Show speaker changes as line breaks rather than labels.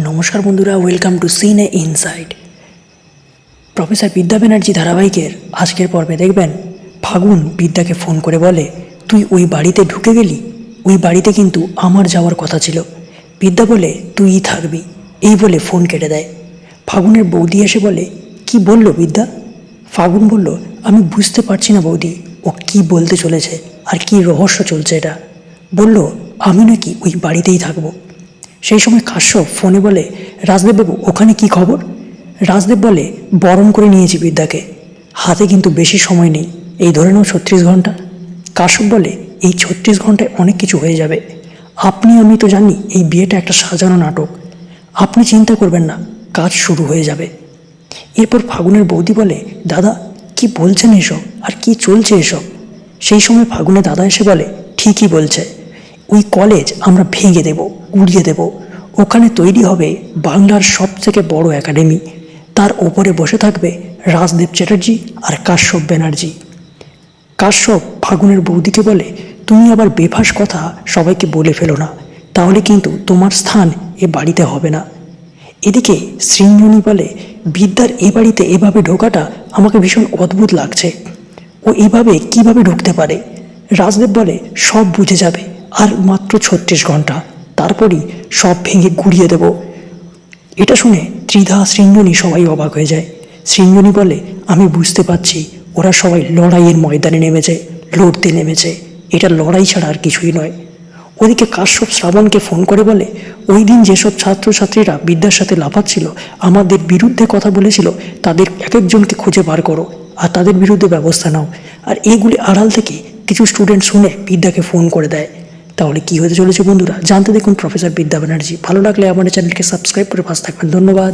নমস্কার বন্ধুরা, welcome to সিনে ইনসাইড। প্রফেসর বিদ্যা ব্যানার্জি ধারাবাহিকের আজকের পর্বে দেখবেন ফাগুন বিদ্যাকে ফোন করে বলে, তুই ওই বাড়িতে ঢুকে গেলি, ওই বাড়িতে কিন্তু আমার যাওয়ার কথা ছিল। বিদ্যা বলে, তুইই থাকবি, এই বলে ফোন কেটে দেয়। ফাগুনের বৌদি এসে বলে, কি বলল বিদ্যা? ফাগুন বলল, আমি বুঝতে পারছি না বৌদি, ও কি বলতে চলেছে আর কি রহস্য চলছে এটা। বলল, আমি নাকি ওই বাড়িতেই থাকবো। সেই সময় কাশ্যপ ফোনে বলে, রাজদেববাবু ওখানে কি খবর? রাজদেব বলে, বরণ করে নিয়েছি বিদ্যাকে, হাতে কিন্তু বেশি সময় নেই, এই ধরে নাও 36 ঘন্টা। কাশ্যপ বলে, এই 36 ঘন্টায় অনেক কিছু হয়ে যাবে। আপনি আমি তো জানি এই বিয়েটা একটা সাজানো নাটক, আপনি চিন্তা করবেন না, কাজ শুরু হয়ে যাবে। এরপর ফাগুনের বৌদি বলে, দাদা কি বলছেন এসব, আর কি চলছে এসব? সেই সময় ফাগুনের দাদা এসে বলে, ঠিকই বলছে, ওই কলেজ আমরা ভেঙে দেব, উড়িয়ে দেব, ওখানে তৈরি হবে বাংলার সবথেকে বড় একাডেমি, তার ওপরে বসে থাকবে রাজদেব চ্যাটার্জি আর কাশ্যপ ব্যানার্জি। কাশ্যপ ফাগুনের বৌদিকে বলে, তুমি আবার বেফাস কথা সবাইকে বলে ফেলো না, তাহলে কিন্তু তোমার স্থান এ বাড়িতে হবে না। এদিকে সৃঞ্জনী বলে, বিদ্যার এ বাড়িতে এভাবে ঢোকাটা আমাকে ভীষণ অদ্ভুত লাগছে, ও এভাবে কিভাবে ঢুকতে পারে? রাজদেব বলে, সব বুঝে যাবে, আর মাত্র 36 ঘন্টা, তারপরই সব ভেঙে গুড়িয়ে দেব। এটা শুনে ত্রিধা, সৃঞ্জনী সবাই অবাক হয়ে যায়। সৃঞ্জনী বলে, আমি বুঝতে পারছি, ওরা সবাই লড়াইয়ের ময়দানে নেমেছে, লড়তে নেমেছে, এটা লড়াই ছাড়া আর কিছুই নয়। ওদিকে কাশ্যপ শ্রাবণকে ফোন করে বলে, ওই দিন যেসব ছাত্রছাত্রীরা বিদ্যার সাথে লাফাচ্ছিল, আমাদের বিরুদ্ধে কথা বলেছিল, তাদের এক একজনকে খুঁজে বার করো আর তাদের বিরুদ্ধে ব্যবস্থা নাও। আর এইগুলি আড়াল থেকে কিছু স্টুডেন্ট শুনে বিদ্যাকে ফোন করে দেয়। তাহলে কি হতে চলেছে বন্ধুরা, জানতে দেখুন প্রফেসর বিদ্যা ব্যানার্জি। ভালো লাগলে আমার চ্যানেলকে সাবস্ক্রাইব করে পাশে থাকবেন। ধন্যবাদ।